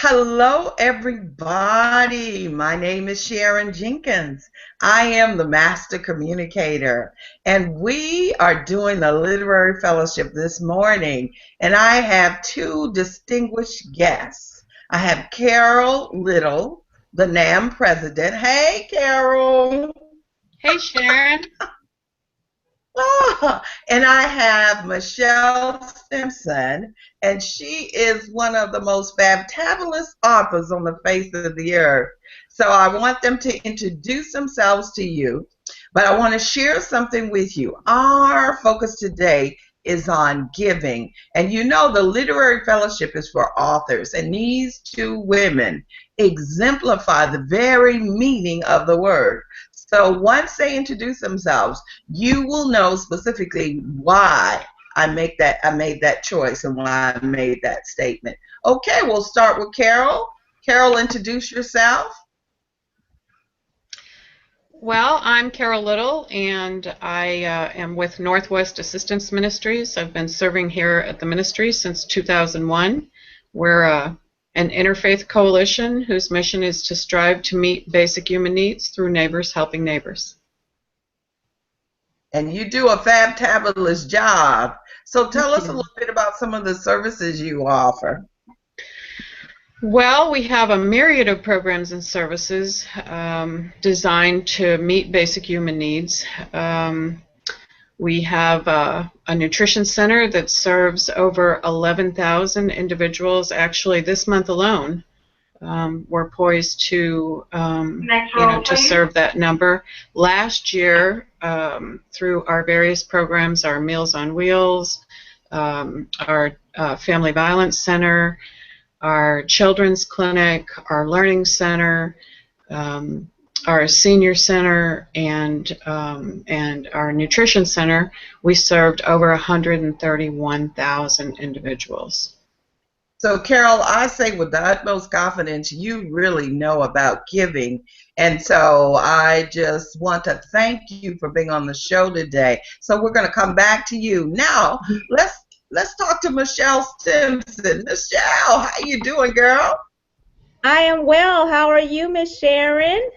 Hello, everybody. My name is Sharon Jenkins. I am the Master Communicator, and we are doing the Literary Fellowship this morning. And I have two distinguished guests. I have Carol Little, the NAM president. Hey, Carol. Hey, Sharon. And I have Michelle Simpson, and she is one of the most fantabulous authors on the face of the earth. So I want them to introduce themselves to you, but I want to share something with you. Our focus today is on giving, and you know the Literary Fellowship is for authors, and these two women exemplify the very meaning of the word. So once they introduce themselves, you will know specifically why I made that choice and why I made that statement. Okay, we'll start with Carol. Carol, introduce yourself. Well, I'm Carol Little, and I am with Northwest Assistance Ministries. I've been serving here at the ministry since 2001. We're an interfaith coalition whose mission is to strive to meet basic human needs through neighbors helping neighbors. And you do a fantabulous job. So tell us a little bit about some of the services you offer. Well, we have a myriad of programs and services designed to meet basic human needs. We have a nutrition center that serves over 11,000 individuals. Actually, this month alone, we're poised to, to serve that number. Last year, through our various programs, our Meals on Wheels, our Family Violence Center, our Children's Clinic, our Learning Center, our Senior Center, and our Nutrition Center, we served over 131,000 individuals. So, Carol, I say with the utmost confidence, you really know about giving. And so I just want to thank you for being on the show today. So we're going to come back to you. Now, let's talk to Michelle Simpson. Michelle, how you doing, girl? I am well. How are you, Miss Sharon?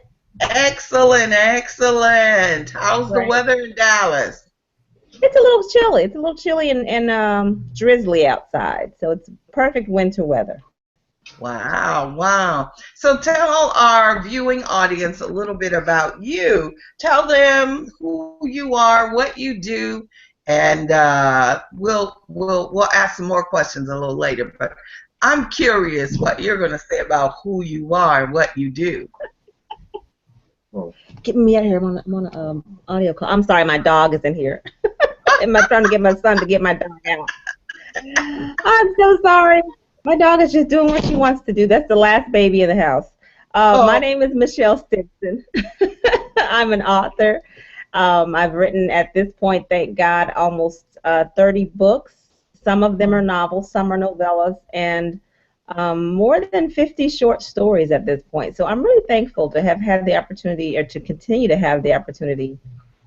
Excellent, excellent. How's the weather in Dallas? It's a little chilly. It's a little chilly and drizzly outside, so it's perfect winter weather. Wow, wow. So tell our viewing audience a little bit about you. Tell them who you are, what you do, and we'll ask some more questions a little later. But I'm curious what you're going to say about who you are and what you do. Get me out of here. I'm on an audio call. I'm sorry, my dog is in here. I'm trying to get my son to get my dog out. I'm so sorry. My dog is just doing what she wants to do. That's the last baby in the house. My name is Michelle Simpson. I'm an author. I've written at this point, thank God, almost 30 books. Some of them are novels, some are novellas, and more than 50 short stories at this point. So I'm really thankful to have had the opportunity, or to continue to have the opportunity,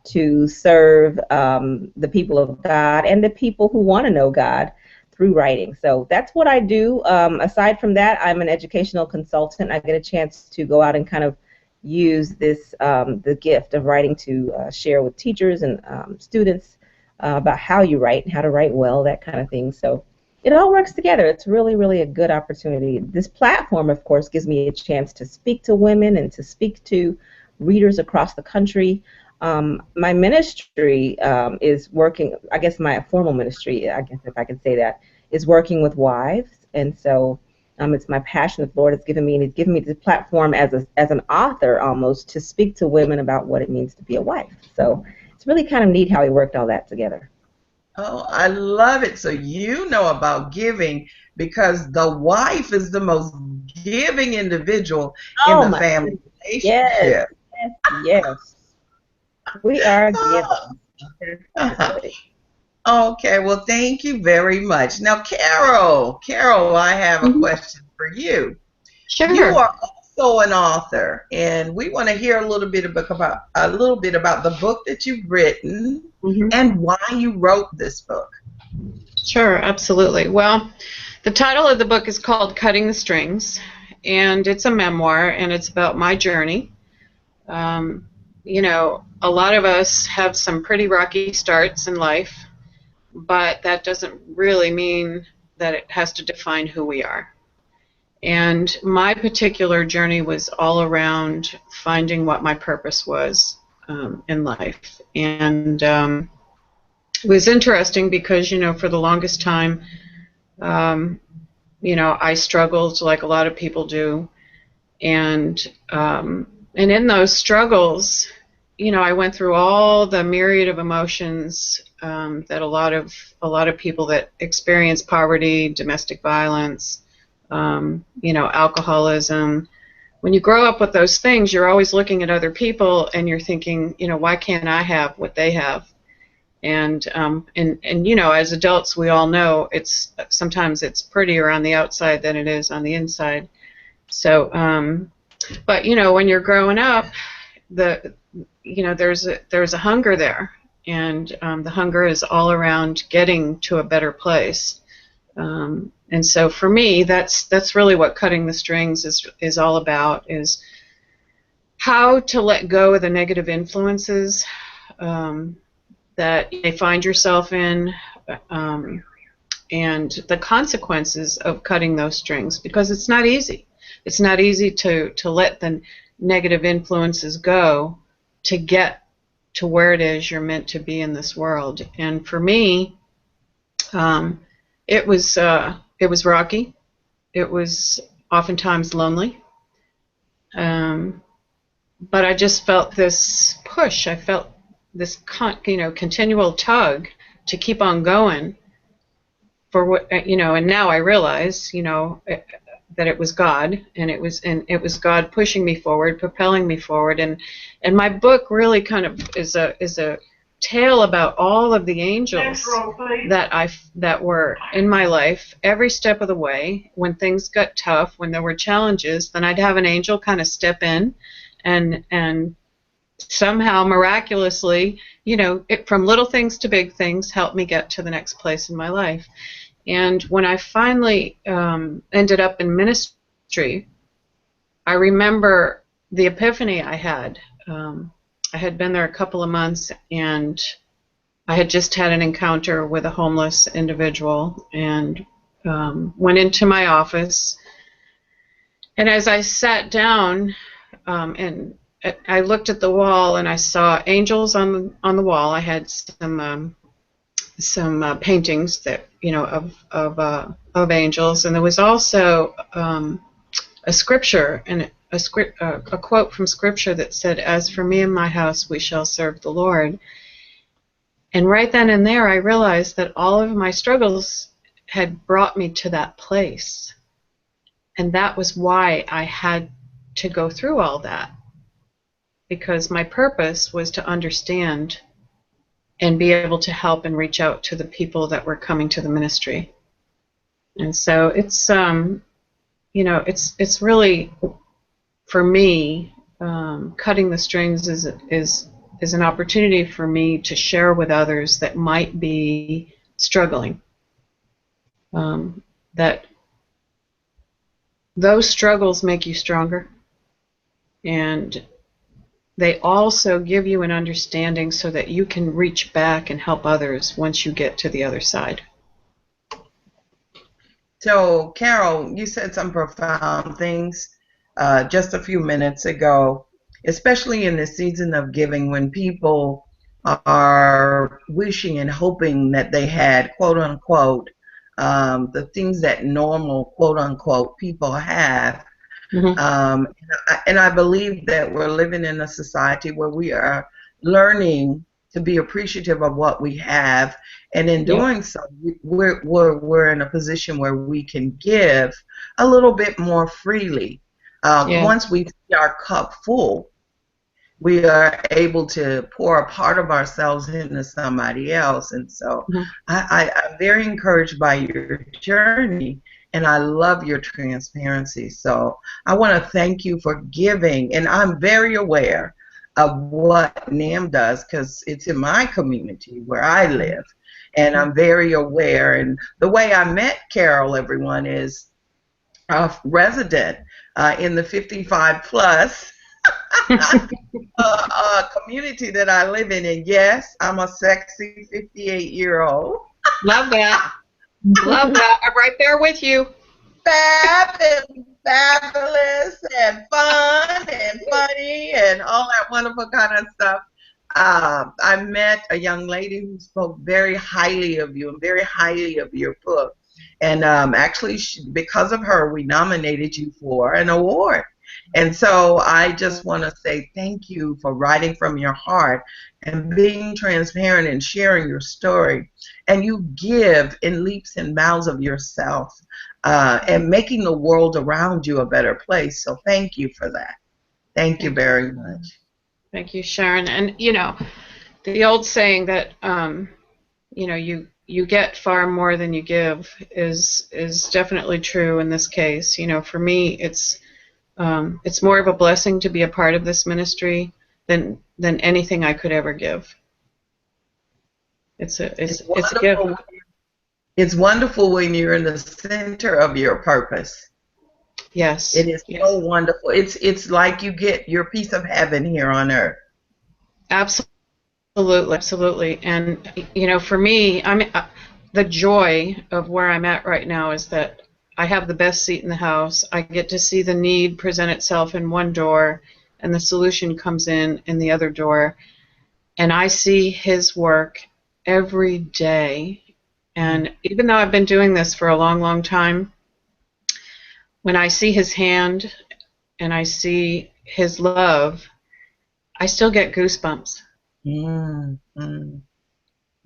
to serve the people of God and the people who want to know God through writing. So that's what I do. Aside from that, I'm an educational consultant. I get a chance to go out and kind of use this, the gift of writing, to share with teachers and students about how you write and how to write well, that kind of thing. So it all works together. It's really, really a good opportunity. This platform, of course, gives me a chance to speak to women and to speak to readers across the country. My ministry is working, I guess my formal ministry, I guess if I can say that, is working with wives. And so it's my passion that the Lord has given me, and He's given me this platform as an author almost, to speak to women about what it means to be a wife. So it's really kind of neat how He worked all that together. Oh, I love it. So you know about giving, because the wife is the most giving individual in the family relationship. Yes, yes. We are giving. Okay, well, thank you very much. Now, Carol, I have a question for you. Sure. You are also an author, and we want to hear a little bit about the book that you've written and why you wrote this book. Sure, absolutely. Well, The title of the book is called Cutting the Strings, and it's a memoir, and it's about my journey. You know, a lot of us have some pretty rocky starts in life, but that doesn't really mean that it has to define who we are. And my particular journey was all around finding what my purpose was in life. And it was interesting because, you know, for the longest time, you know, I struggled like a lot of people do. And in those struggles, you know, I went through all the myriad of emotions that a lot of people that experience poverty, domestic violence, you know, alcoholism. When you grow up with those things, you're always looking at other people and you're thinking, you know, why can't I have what they have? And you know, as adults, we all know sometimes it's prettier on the outside than it is on the inside. So, but you know, when you're growing up, you know, there's a hunger there, and the hunger is all around getting to a better place. And so for me, that's really what Cutting the Strings is all about, is how to let go of the negative influences that you may find yourself in, and the consequences of cutting those strings, because it's not easy. It's not easy to let the negative influences go to get to where it is you're meant to be in this world. And for me, it was rocky. It was oftentimes lonely. But I just felt this push. I felt this continual tug to keep on going for what, you know, and now I realize, you know, that it was God, and it was God pushing me forward, propelling me forward, and my book really kind of is a tale about all of the angels that were in my life every step of the way. When things got tough, when there were challenges, then I'd have an angel kind of step in and somehow miraculously, you know, from little things to big things, help me get to the next place in my life. And when I finally ended up in ministry, I remember the epiphany I had. I had been there a couple of months, and I had just had an encounter with a homeless individual, and went into my office. And as I sat down, and I looked at the wall, and I saw angels on the wall. I had some paintings that, you know, of angels, and there was also a scripture and a quote from Scripture that said, "As for me and my house, we shall serve the Lord." And right then and there, I realized that all of my struggles had brought me to that place, and that was why I had to go through all that, because my purpose was to understand and be able to help and reach out to the people that were coming to the ministry. And so it's you know, it's really, for me, Cutting the Strings is an opportunity for me to share with others that might be struggling, that those struggles make you stronger, and they also give you an understanding so that you can reach back and help others once you get to the other side. So, Carol, you said some profound things just a few minutes ago, especially in the season of giving, when people are wishing and hoping that they had, quote unquote, the things that normal, quote unquote, people have. Mm-hmm. And I believe that we're living in a society where we are learning to be appreciative of what we have, and in doing so, we're in a position where we can give a little bit more freely. Once we see our cup full, we are able to pour a part of ourselves into somebody else. And so I'm very encouraged by your journey, and I love your transparency. So I want to thank you for giving, and I'm very aware of what NAM does because it's in my community where I live. and I'm very aware. And the way I met Carol, everyone, is a resident in the 55 plus community that I live in. And yes, I'm a sexy 58-year-old. Love that. Love that. I'm right there with you. Fabulous and fun and funny and all that wonderful kind of stuff. I met a young lady who spoke very highly of you and very highly of your book. And actually, because of her, we nominated you for an award. And so I just want to say thank you for writing from your heart and being transparent and sharing your story. And you give in leaps and bounds of yourself and making the world around you a better place. So thank you for that. Thank you very much. Thank you, Sharon. And, you know, the old saying that, you know, you get far more than you give is definitely true in this case. You know, for me, it's more of a blessing to be a part of this ministry than anything I could ever give. It's a gift. It's wonderful when you're in the center of your purpose. Yes. It is so wonderful. It's like you get your piece of heaven here on earth. Absolutely, absolutely. And you know, for me, the joy of where I'm at right now is that I have the best seat in the house. I get to see the need present itself in one door, and the solution comes in the other door. And I see his work every day. And even though I've been doing this for a long, long time, when I see his hand and I see his love, I still get goosebumps. You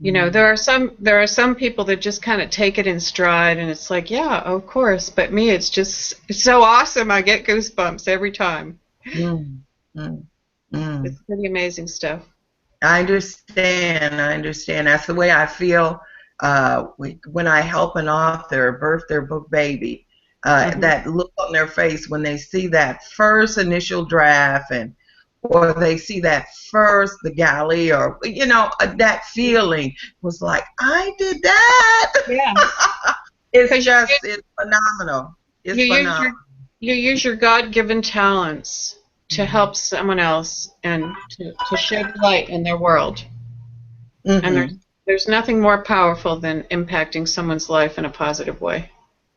know, there are some people that just kind of take it in stride, and it's like, yeah, of course. But me, it's so awesome. I get goosebumps every time. It's pretty amazing stuff. I understand. That's the way I feel when I help an author birth their book baby. That look on their face when they see that first initial draft, or they see that first, the galley, or, you know, that feeling was like, I did that. Yeah. It's phenomenal. You use your God-given talents to help someone else and to shed light in their world. And there's nothing more powerful than impacting someone's life in a positive way.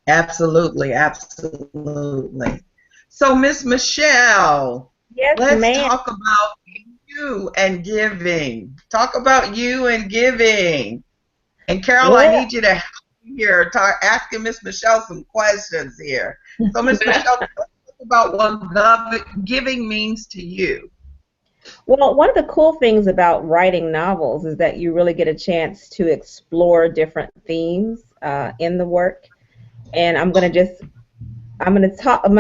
Absolutely, absolutely. So, Miss Michelle, yes, let's talk about you and giving. Talk about you and giving. And Carol, I need you to help me here, asking Miss Michelle some questions here. So, Miss Michelle, talk about what giving means to you. Well, one of the cool things about writing novels is that you really get a chance to explore different themes in the work. And I'm gonna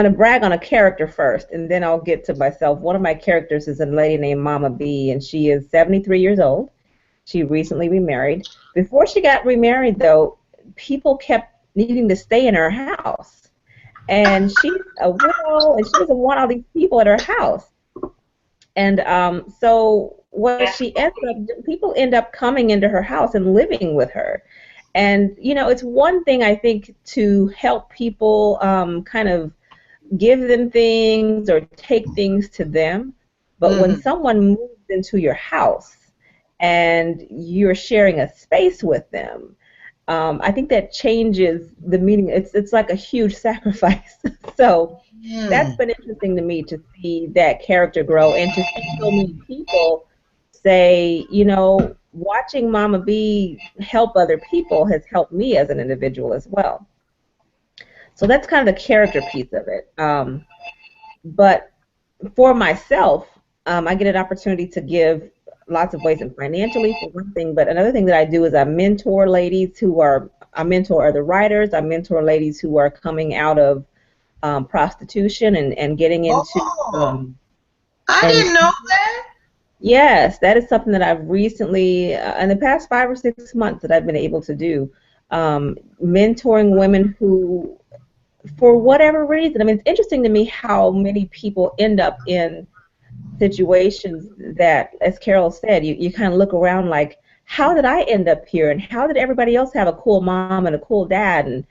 brag on a character first, and then I'll get to myself. One of my characters is a lady named Mama B, and she is 73 years old. She recently remarried. Before she got remarried, though, people kept needing to stay in her house, and she's a widow, and she doesn't want all these people at her house. And so what she ends up, people end up coming into her house and living with her. And, you know, it's one thing, I think, to help people kind of give them things or take things to them. But when someone moves into your house and you're sharing a space with them, I think that changes the meaning. It's like a huge sacrifice. So that's been interesting to me, to see that character grow and to see so many people say, you know, watching Mama B help other people has helped me as an individual as well. So that's kind of the character piece of it. But for myself, I get an opportunity to give lots of ways, and financially for one thing, but another thing that I do is I mentor ladies I mentor other writers, I mentor ladies who are coming out of prostitution and getting into... I didn't know that. Yes, that is something that I've recently, in the past 5 or 6 months, that I've been able to do, mentoring women who, for whatever reason, I mean, it's interesting to me how many people end up in situations that, as Carol said, you kind of look around like, how did I end up here, and how did everybody else have a cool mom and a cool dad,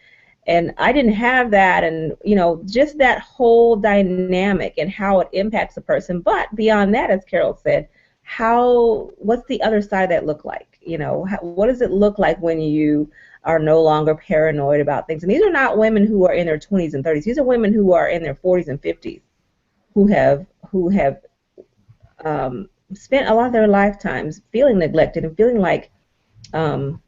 and I didn't have that, and just that whole dynamic and how it impacts a person. But beyond that, as Carol said, what's the other side of that look like? What does it look like when you are no longer paranoid about things? And these are not women who are in their 20s and 30s. These are women who are in their 40s and 50s who have spent a lot of their lifetimes feeling neglected and feeling like an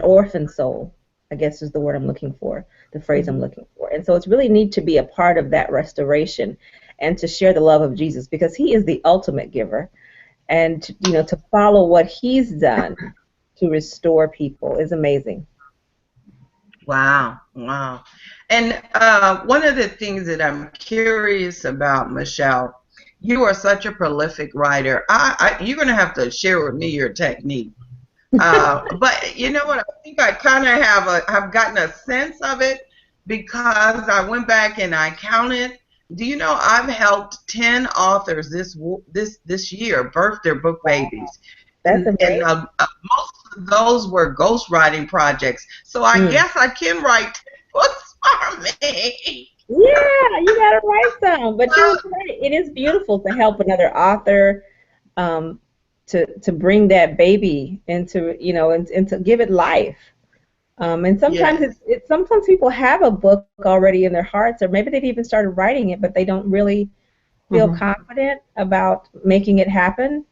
orphan soul, I guess is the word I'm looking for, the phrase I'm looking for. And so it's really neat to be a part of that restoration and to share the love of Jesus, because he is the ultimate giver. And to follow what he's done to restore people is amazing. Wow, wow. And one of the things that I'm curious about, Michelle, you are such a prolific writer. You're going to have to share with me your technique. But you know what? I think I kind of have gotten a sense of it because I went back and I counted. Do you know I've helped 10 authors this year birth their book babies? That's amazing. And most of those were ghostwriting projects. So I guess I can write books for me. Yeah, you gotta write some. But you're right. It is beautiful to help another author to bring that baby into and to give it life. And sometimes sometimes people have a book already in their hearts, or maybe they've even started writing it, but they don't really feel confident about making it happen.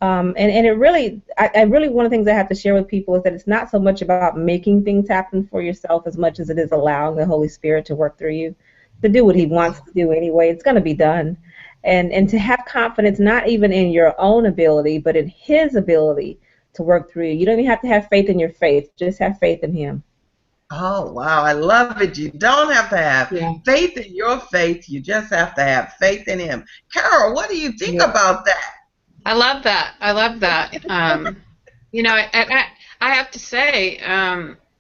And it really, I really, one of the things I have to share with people is that it's not so much about making things happen for yourself as much as it is allowing the Holy Spirit to work through you, to do what he wants to do anyway. It's going to be done. And to have confidence not even in your own ability, but in his ability to work through you. You don't even have to have faith in your faith. Just have faith in him. Oh, wow. I love it. You don't have to have faith in your faith. You just have to have faith in him. Carol, what do you think about that? I love that. I love that. I have to say,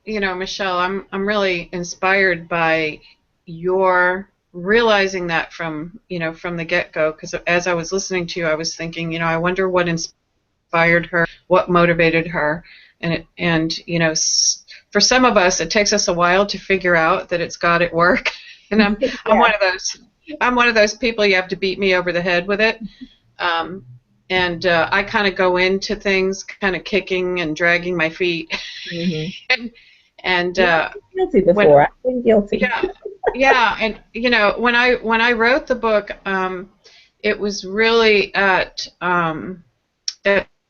Michelle, I'm really inspired by your realizing that from the get-go, because as I was listening to you, I was thinking, I wonder what inspired her, what motivated her, and for some of us, it takes us a while to figure out that it's God at work, and I'm one of those. I'm one of those people. You have to beat me over the head with it. And I kind of go into things kind of kicking and dragging my feet. and guilty before. I've been guilty. Yeah, and when I wrote the book, it was really at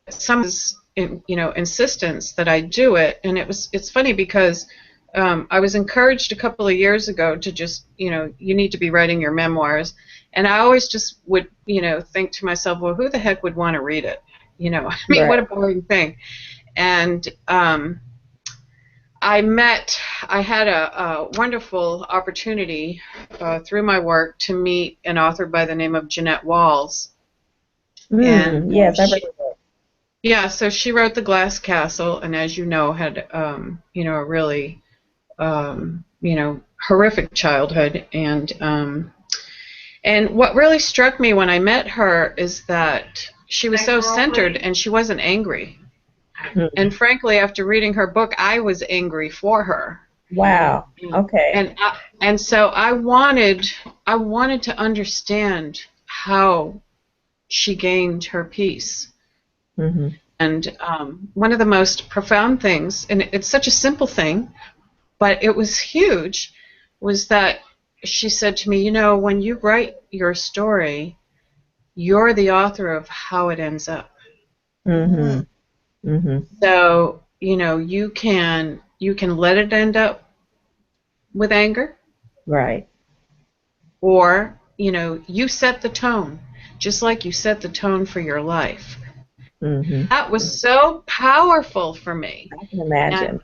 someone's insistence that I do it, and it's funny because I was encouraged a couple of years ago to just you need to be writing your memoirs. And I always just would, think to myself, well, who the heck would want to read it? What a boring thing. And I had a wonderful opportunity through my work to meet an author by the name of Jeanette Walls. Yes, I've read it. Yeah, so she wrote The Glass Castle, and as you know, had a really horrific childhood. And what really struck me when I met her is that she was so centered and she wasn't angry. And frankly, after reading her book, I was angry for her. Wow. Okay. And so I wanted to understand how she gained her peace. And one of the most profound things, and it's such a simple thing, but it was huge, was that she said to me, when you write your story, you're the author of how it ends up. So, you can let it end up with anger. Right. Or, you set the tone, just like you set the tone for your life. That was so powerful for me. I can imagine.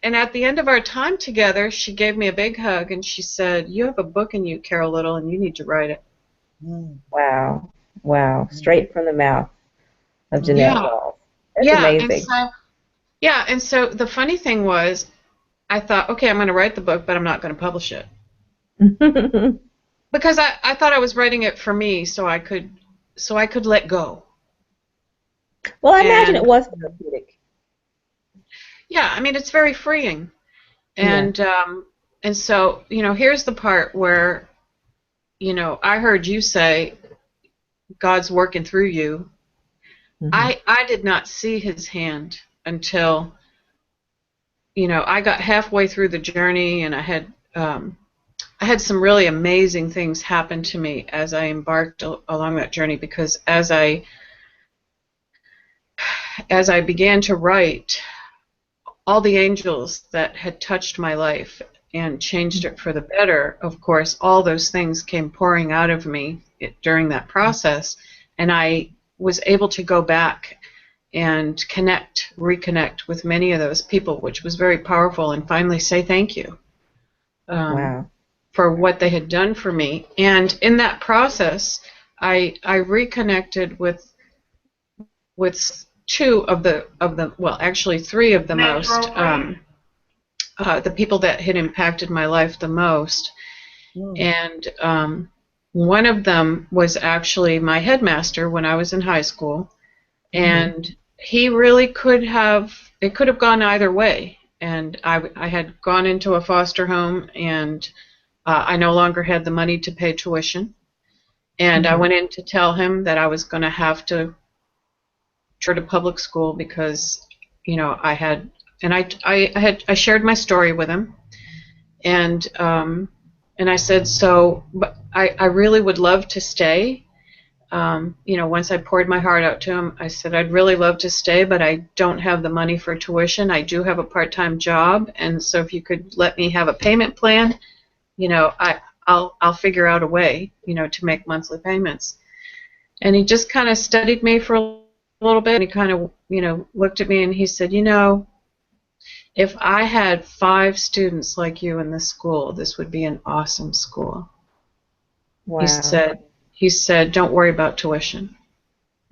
And at the end of our time together, she gave me a big hug and she said, "You have a book in you, Carol Little, and you need to write it." Wow. Straight from the mouth of Jeanette Walls. That's amazing. And so the funny thing was, I thought, okay, I'm going to write the book, but I'm not going to publish it. Because I thought I was writing it for me so I could let go. Well, I imagine it And was therapeutic. yeah, I mean, it's very freeing. Yeah. And so, here's the part where, I heard you say God's working through you. Hmm. I did not see his hand until, I got halfway through the journey, and I had some really amazing things happen to me as I embarked along that journey, because as I began to write, all the angels that had touched my life and changed it for the better, of course, all those things came pouring out of me during that process, and I was able to go back and reconnect with many of those people, which was very powerful, and finally say thank you um, Wow. for what they had done for me. And in that process, I reconnected with two of the well, actually three of the most the people that had impacted my life the most. Mm. And one of them was actually my headmaster when I was in high school, Hmm. and he really it could have gone either way. And I had gone into a foster home, and I no longer had the money to pay tuition. And I Hmm. went in to tell him that I was going to have to go to public school because, I had, and I shared my story with him, and I said, so, but I really would love to stay. Once I poured my heart out to him, I said, I'd really love to stay, but I don't have the money for tuition. I do have a part-time job, and so if you could let me have a payment plan, I'll figure out a way, to make monthly payments. And he just kind of studied me for a little bit, and he kind of, looked at me and he said, if I had 5 students like you in this school, this would be an awesome school. He Wow. said, he said, don't worry about tuition.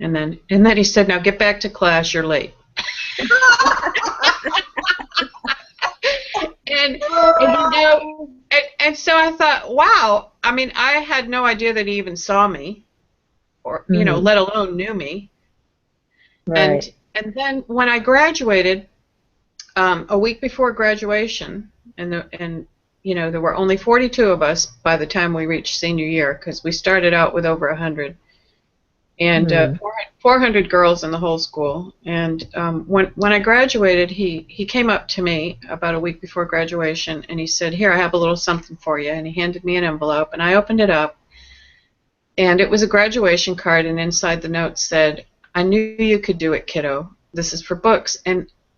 And then he said, now get back to class, you're late. And, and so I thought, wow, I mean, I had no idea that he even saw me, or, Hmm. let alone knew me. Right. And then when I graduated, a week before graduation, and there were only 42 of us by the time we reached senior year, because we started out with over 100, and Hmm. 400 girls in the whole school. And when I graduated, he came up to me about a week before graduation, and he said, "Here, I have a little something for you." And he handed me an envelope, and I opened it up, and it was a graduation card, and inside the note said, "I knew you could do it, kiddo. This is for books."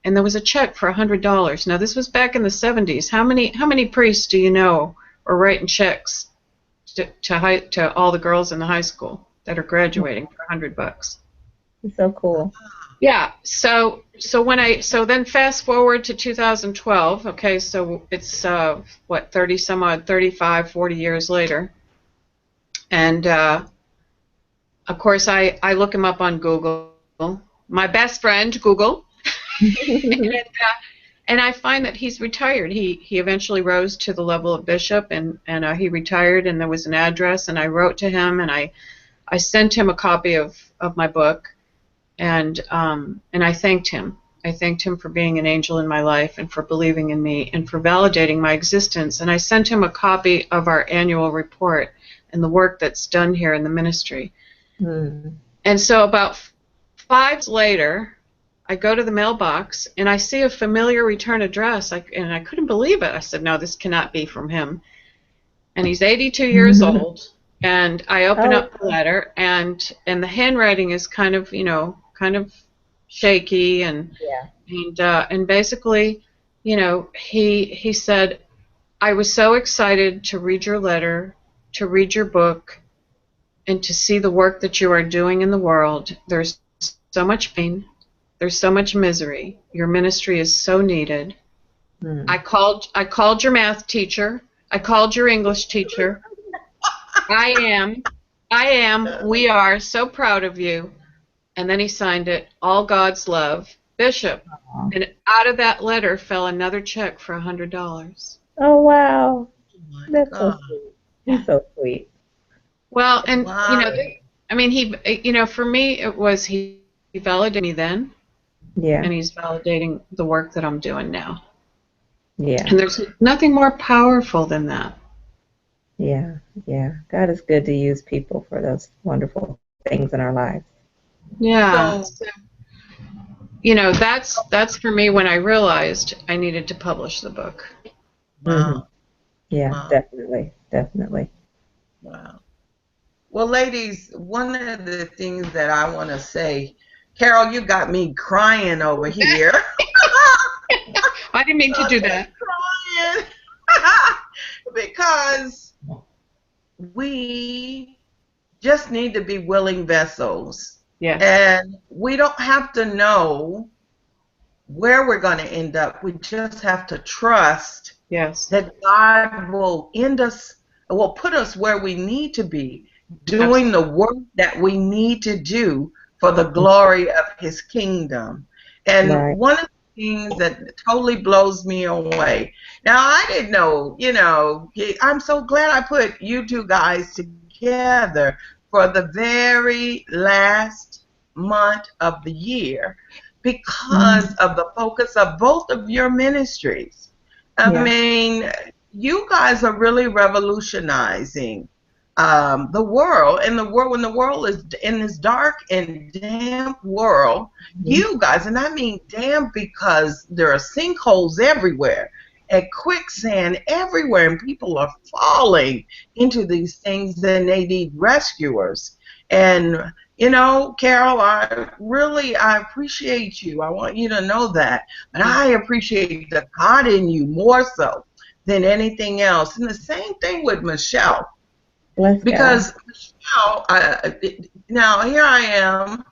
And there was a check for $100. Now this was back in the 70s. How many priests do you know are writing checks to all the girls in the high school that are graduating for $100? It's so cool. Yeah. So then fast forward to 2012. Okay, so it's what, 30 some odd, 35, 40 years later, and of course I look him up on Google, my best friend Google. And I find that he's retired. He eventually rose to the level of bishop, and he retired, and there was an address, and I wrote to him, and I sent him a copy of my book, and I thanked him. I thanked him for being an angel in my life, and for believing in me, and for validating my existence. And I sent him a copy of our annual report and the work that's done here in the ministry. Hmm. And so about 5 years later, I go to the mailbox, and I see a familiar return address, and I couldn't believe it. I said, no, this cannot be from him. And he's 82 years old, and I open Oh, up the letter, and the handwriting is kind of shaky, yeah. and basically, he said, I was so excited to read your letter, to read your book, and to see the work that you are doing in the world. There's so much pain. There's so much misery. Your ministry is so needed. Hmm. I called your math teacher. I called your English teacher. I am, we are so proud of you. And then he signed it, all God's love, Bishop. Aw. And out of that letter fell another check for $100. Oh, wow. Oh my That's so God. sweet. He's so sweet. Well, and Wow. I mean, for me, it was He validated me then, Yeah. and he's validating the work that I'm doing now. Yeah. And there's nothing more powerful than that. Yeah. Yeah. God is good to use people for those wonderful things in our lives. Yeah. So, You know, that's for me when I realized I needed to publish the book. Hmm. wow, Yeah, wow, definitely. Definitely. wow. Well, ladies, one of the things that I want to say, Carol, you got me crying over here. I didn't mean to do that. Crying because we just need to be willing vessels. Yes. And we don't have to know where we're going to end up. We just have to trust Yes. that God will put us where we need to be, doing the work that we need to do for the glory of His kingdom. And Right. one of the things that totally blows me away. Now, I didn't know, I'm so glad I put you two guys together for the very last month of the year because of the focus of both of your ministries. I Yeah. mean, you guys are really revolutionizing the world, and when the world is in this dark and damp world, you guys, and I mean damp because there are sinkholes everywhere and quicksand everywhere, and people are falling into these things, and they need rescuers. And Carol, I appreciate you. I want you to know that. But I appreciate the God in you more so than anything else. And the same thing with Michelle. Bless Because Michelle, now here I am,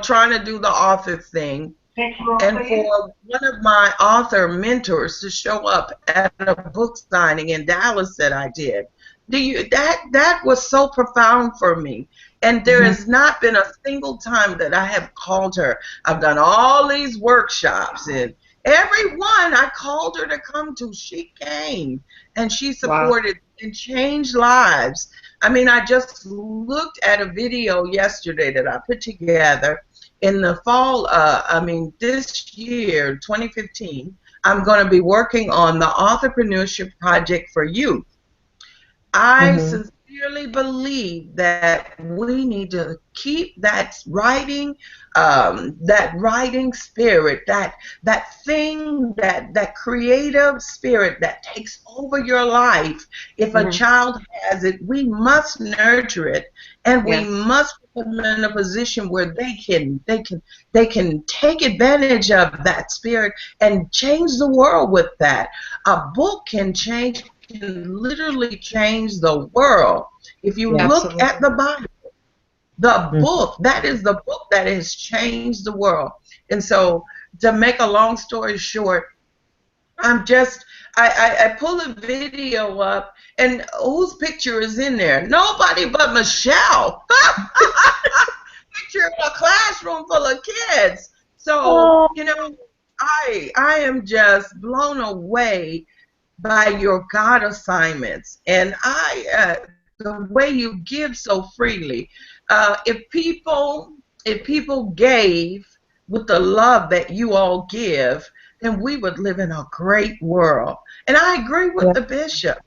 trying to do the author thing. And for one of my author mentors to show up at a book signing in Dallas that I did, that was so profound for me. And there has not been a single time that I have called her. I've done all these workshops, and every one I called her to come to, she came and she supported and changed lives. I mean, I just looked at a video yesterday that I put together in the fall, this year, 2015, I'm going to be working on the Authorpreneurship Project for Youth. I sincerely believe that we need to keep that writing spirit, that thing, that creative spirit that takes over your life. If a child has it, we must nurture it, and we must put them in a position where they can take advantage of that spirit and change the world with that. A book can literally change the world. If you look at the Bible, the book, that is the book that has changed the world. And so, to make a long story short, I pull a video up, and whose picture is in there? Nobody but Michelle. Picture in a classroom full of kids. So, I am just blown away by your God assignments, and the way you give so freely. If people gave with the love that you all give, then we would live in a great world. And I agree with the bishop.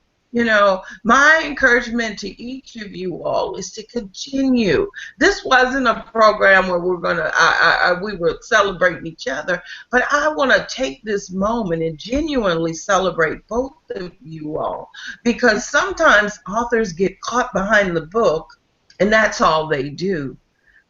My encouragement to each of you all is to continue. This wasn't a program where we were celebrating each other, but I want to take this moment and genuinely celebrate both of you all, because sometimes authors get caught behind the book, and that's all they do.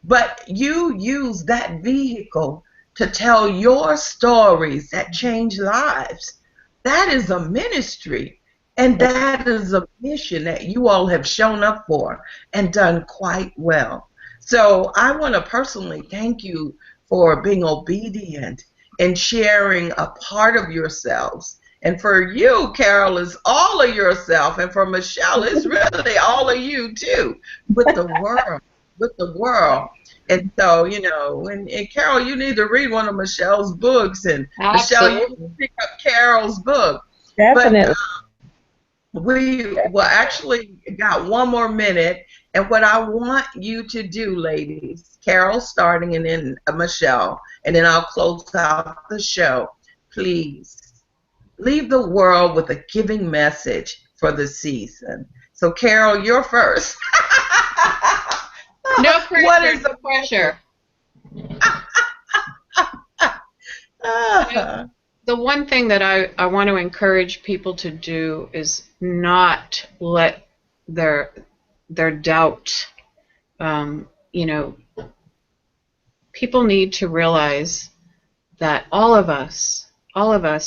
But you use that vehicle to tell your stories that change lives. That is a ministry. And that is a mission that you all have shown up for and done quite well. So I want to personally thank you for being obedient and sharing a part of yourselves. And for you, Carol, is all of yourself. And for Michelle, it's really all of you too, with the world. With the world. And so, and Carol, you need to read one of Michelle's books, and Michelle, you can pick up Carol's book. Definitely. But we actually got one more minute, and what I want you to do, ladies, Carol starting, and then Michelle, and then I'll close out the show. Please leave the world with a giving message for the season. So, Carol, you're first. No pressure. What is no pressure? The one thing that I want to encourage people to do is not let their doubt, people need to realize that all of us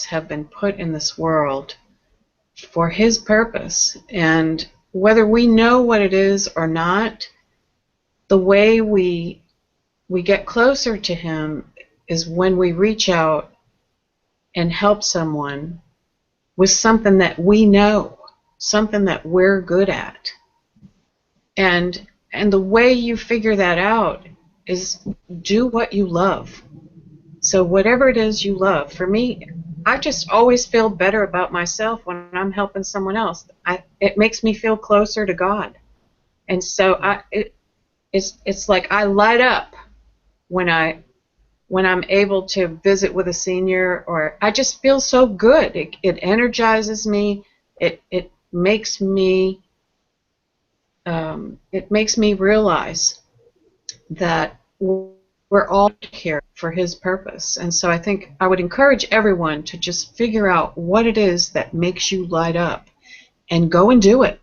have been put in this world for His purpose, and whether we know what it is or not, the way we get closer to Him is when we reach out and help someone with something that we know, something that we're good at. And the way you figure that out is do what you love. So whatever it is you love. For me, I just always feel better about myself when I'm helping someone else. It makes me feel closer to God. And so it's like I light up when I'm able to visit with a senior, or I just feel so good. It energizes me. It makes me realize that we're all here for His purpose. And so I think I would encourage everyone to just figure out what it is that makes you light up and go and do it.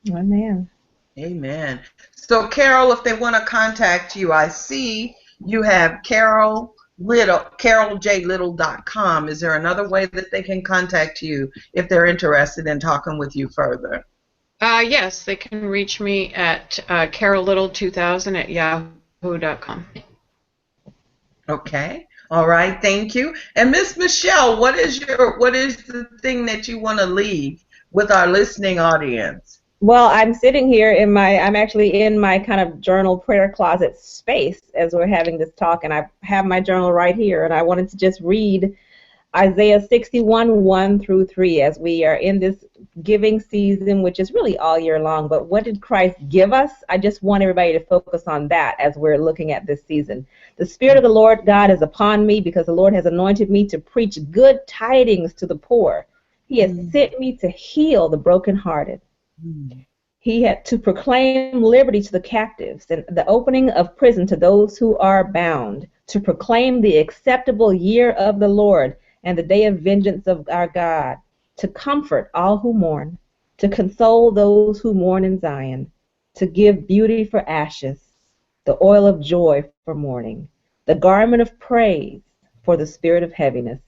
Amen. Amen. So, Carol, if they want to contact you, I see you have CarolJLittle.com. Is there another way that they can contact you if they're interested in talking with you further? Yes, they can reach me at CarolLittle2000@yahoo.com. Okay. All right. Thank you. And Miss Michelle, what is the thing that you want to leave with our listening audience? Well, I'm sitting here I'm actually in my kind of journal prayer closet space as we're having this talk, and I have my journal right here, and I wanted to just read Isaiah 61:1-3 as we are in this giving season, which is really all year long. But what did Christ give us? I just want everybody to focus on that as we're looking at this season. The Spirit of the Lord God is upon me, because the Lord has anointed me to preach good tidings to the poor. He has sent me to heal the brokenhearted. He had to proclaim liberty to the captives and the opening of prison to those who are bound, to proclaim the acceptable year of the Lord and the day of vengeance of our God, to comfort all who mourn, to console those who mourn in Zion, to give beauty for ashes, the oil of joy for mourning, the garment of praise for the spirit of heaviness,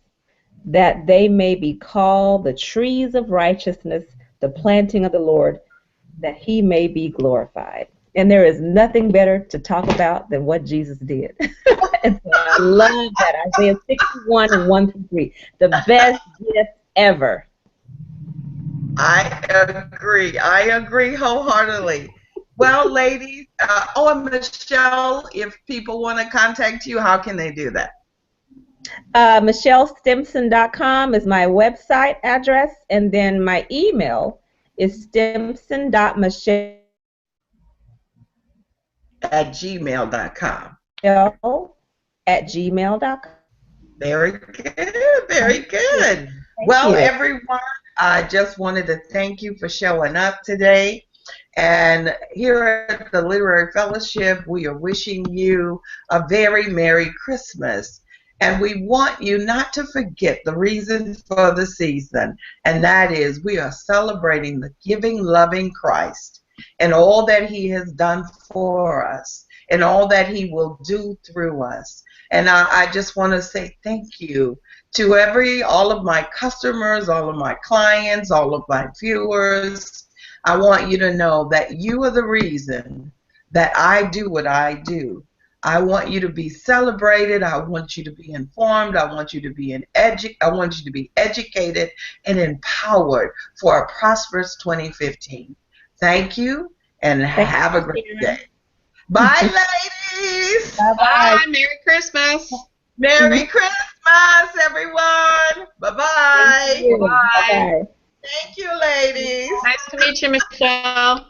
that they may be called the trees of righteousness, the planting of the Lord, that He may be glorified. And there is nothing better to talk about than what Jesus did. And so I love that. Isaiah 61:1-3. The best gift ever. I agree wholeheartedly. Well, ladies, and Michelle, if people want to contact you, how can they do that? MichelleStimpson.com is my website address, and then my email is stimpson.michelle@gmail.com. Michelle@gmail.com. Very good, very good. Well, everyone, I just wanted to thank you for showing up today. And here at the Literary Fellowship, we are wishing you a very Merry Christmas. And we want you not to forget the reason for the season, and that is we are celebrating the giving, loving Christ and all that He has done for us and all that He will do through us. And I just want to say thank you to all of my customers, all of my clients, all of my viewers. I want you to know that you are the reason that I do what I do. I want you to be celebrated. I want you to be informed. I want you to be educated and empowered for a prosperous 2015. Thank you, and have a great day. Bye, ladies. Bye. Merry Christmas. Merry Christmas, everyone. Bye-bye. Bye. Thank you, ladies. Nice to meet you, Michelle.